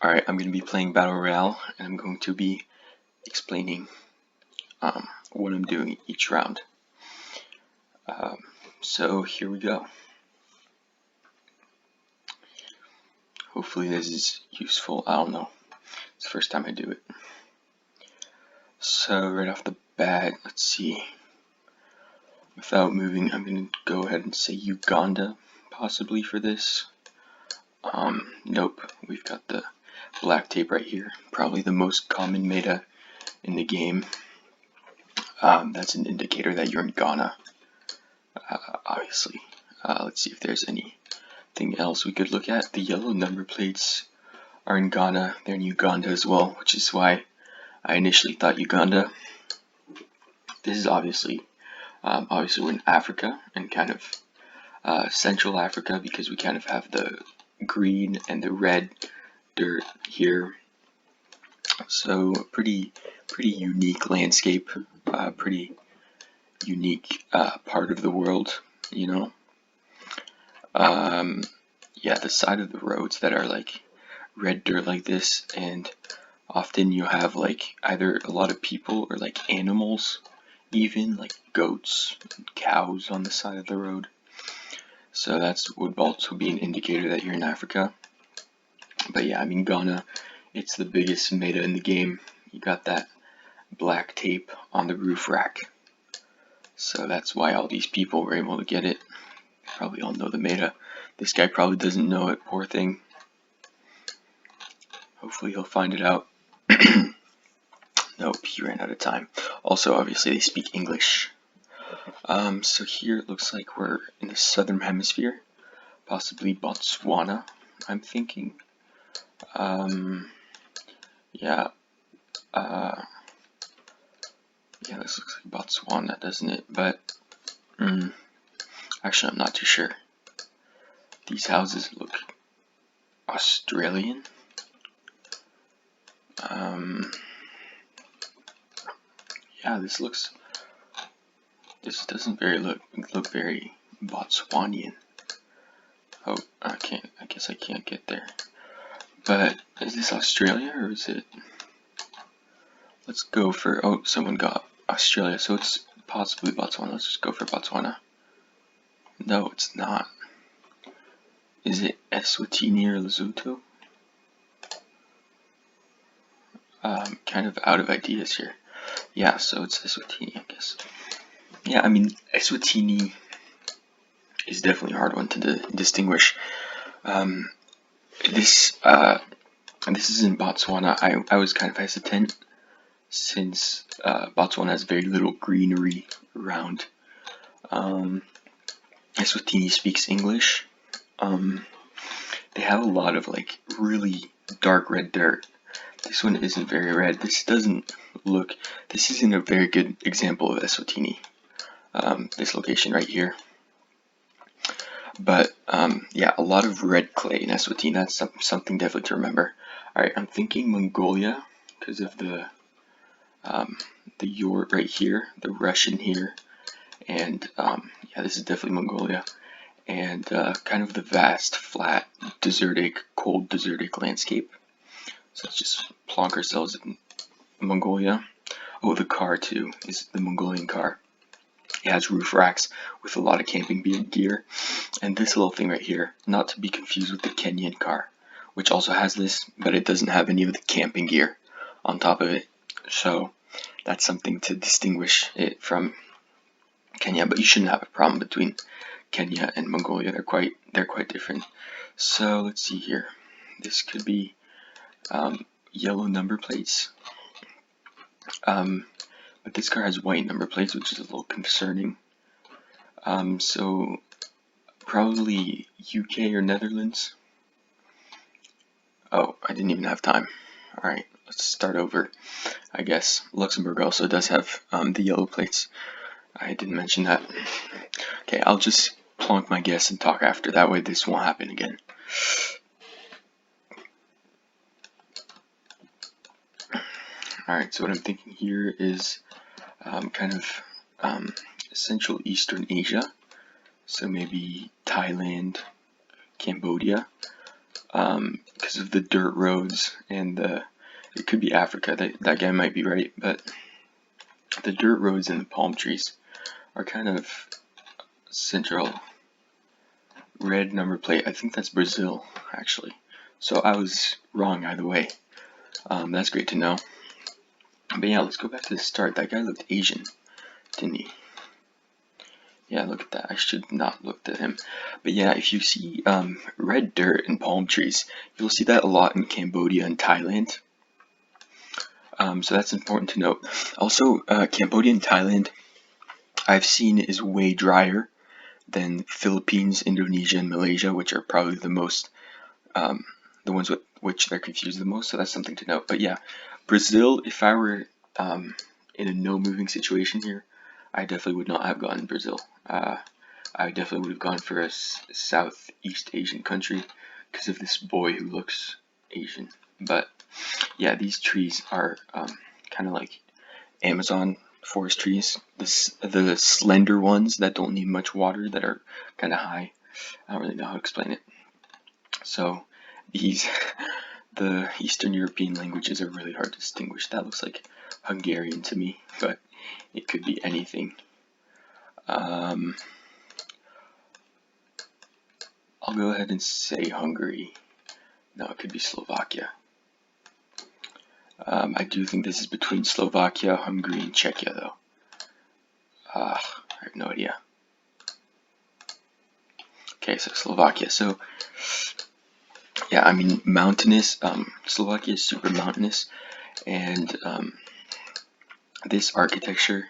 Alright, I'm going to be playing Battle Royale, and I'm going to be explaining what I'm doing each round. So here we go. Hopefully this is useful. I don't know. It's the first time I do it. So right off the bat, let's see. Without moving, I'm going to go ahead and say Uganda, possibly for this. Nope, we've got the black tape right here. Probably the most common meta in the game. That's an indicator that you're in Ghana, obviously. Let's see if there's anything else we could look at. The yellow number plates are in Ghana. They're in Uganda as well, which is why I initially thought Uganda. This is obviously we're in Africa, and kind of Central Africa, because we kind of have the green and the red dirt here. So pretty unique landscape, pretty unique part of the world, you know. Yeah, the side of the roads that are like red dirt like this, and often you have like either a lot of people or like animals, even like goats and cows on the side of the road. So that's would also be an indicator that you're in Africa. But yeah, I mean, Ghana, it's the biggest meta in the game. You got that black tape on the roof rack. So that's why all these people were able to get it. Probably all know the meta. This guy probably doesn't know it, poor thing. Hopefully he'll find it out. Nope, he ran out of time. Also, obviously they speak English. So here it looks like we're in the southern hemisphere. Possibly Botswana, I'm thinking. Yeah, this looks like Botswana, doesn't it? But, actually, I'm not too sure. These houses look Australian. Yeah, this doesn't look very Botswanian. Oh, I guess I can't get there. But is this Australia or is it? Let's go for, oh, someone got Australia, so it's possibly Botswana. Let's just go for Botswana. No, it's not. Is it Eswatini or Lesotho? Kind of out of ideas here. Yeah, so it's Eswatini, I guess. Yeah, I mean, Eswatini is definitely a hard one to distinguish. This is in Botswana. I was kind of hesitant, since Botswana has very little greenery around. Eswatini speaks English. They have a lot of like really dark red dirt. This one isn't very red. This isn't a very good example of Eswatini. This location right here. But yeah, a lot of red clay in Eswatini. That's something definitely to remember. Alright, I'm thinking Mongolia because of the Yort right here, the Russian here, and yeah, this is definitely Mongolia, and kind of the vast, flat, cold desertic landscape. So let's just plonk ourselves in Mongolia. Oh, the car too is the Mongolian car. It has roof racks with a lot of camping gear, and this little thing right here, not to be confused with the Kenyan car, which also has this, but it doesn't have any of the camping gear on top of it. So that's something to distinguish it from Kenya, but you shouldn't have a problem between Kenya and Mongolia. They're quite different. So let's see here. This could be yellow number plates. But this car has white number plates, which is a little concerning. So probably UK or Netherlands. Oh, I didn't even have time. Alright, let's start over. I guess Luxembourg also does have the yellow plates. I didn't mention that. Okay, I'll just plonk my guess and talk after. That way this won't happen again. Alright, so what I'm thinking here is kind of Central Eastern Asia. So maybe Thailand, Cambodia. because of the dirt roads and it could be Africa. That guy might be right, but the dirt roads and the palm trees are kind of central. Red number plate. I think that's Brazil, actually. So I was wrong either way. That's great to know. But yeah, let's go back to the start. That guy looked Asian, didn't he? Yeah, look at that. I should not looked at him. But yeah, if you see red dirt and palm trees, you'll see that a lot in Cambodia and Thailand. So that's important to note. Also, Cambodia and Thailand, I've seen is way drier than Philippines, Indonesia, and Malaysia, which are probably the most, the ones with which they're confused the most. So that's something to note. But yeah, Brazil, if I were in a no-moving situation here, I definitely would not have gone Brazil. I definitely would have gone for a Southeast Asian country because of this boy who looks Asian. But yeah, these trees are kind of like Amazon forest trees. The slender ones that don't need much water, that are kind of high. I don't really know how to explain it. So these, the Eastern European languages are really hard to distinguish. That looks like Hungarian to me, but it could be anything. I'll go ahead and say Hungary. No, it could be Slovakia. I do think this is between Slovakia, Hungary, and Czechia, though. I have no idea. Okay, so Slovakia. So, yeah, I mean, mountainous. Slovakia is super mountainous, and this architecture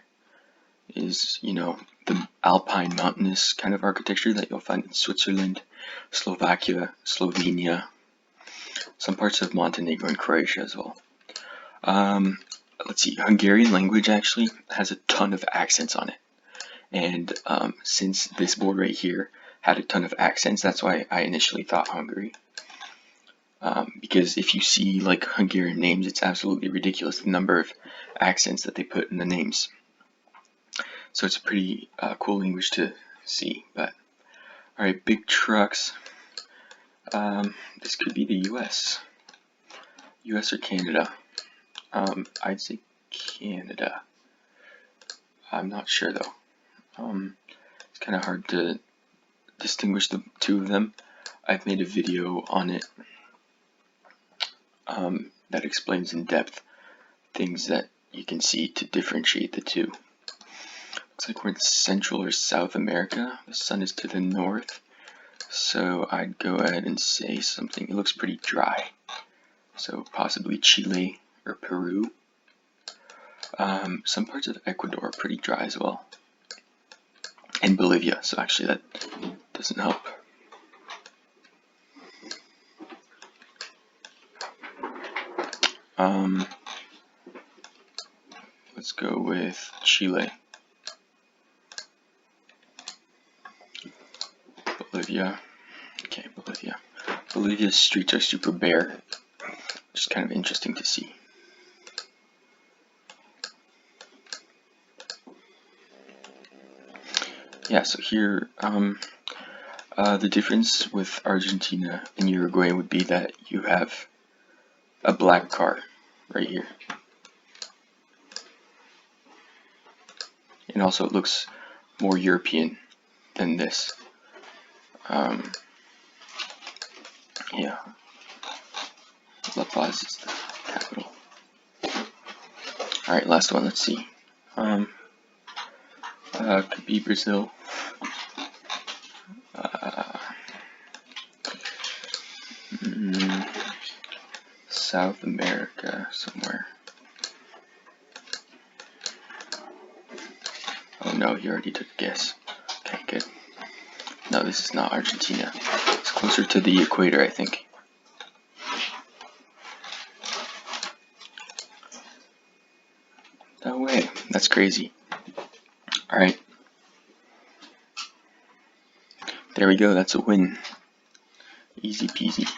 is, you know, the alpine mountainous kind of architecture that you'll find in Switzerland, Slovakia, Slovenia, some parts of Montenegro and Croatia as well. Let's see, Hungarian language actually has a ton of accents on it. And since this board right here had a ton of accents, that's why I initially thought Hungary. Because if you see like Hungarian names, it's absolutely ridiculous the number of accents that they put in the names. So it's a pretty cool language to see. But alright, big trucks. This could be the US. US or Canada. I'd say Canada. I'm not sure though. It's kind of hard to distinguish the two of them. I've made a video on it that explains in depth things that you can see to differentiate the two. Looks like we're in Central or South America. The sun is to the north, so I'd go ahead and say something. It looks pretty dry, so possibly Chile or Peru. Some parts of Ecuador are pretty dry as well, and Bolivia, so actually that doesn't help. Let's go with Chile. Bolivia. Okay, Bolivia. Bolivia's streets are super bare, which is kind of interesting to see. Yeah, so here, the difference with Argentina and Uruguay would be that you have a black car right here. And also it looks more European than this. Yeah, La Paz is the capital. Alright, last one, let's see. Could be Brazil. South America somewhere. Oh no, you already took a guess. Okay, good. No, this is not Argentina. It's closer to the equator, I think. No way. That's crazy. Alright. There we go. That's a win. Easy peasy.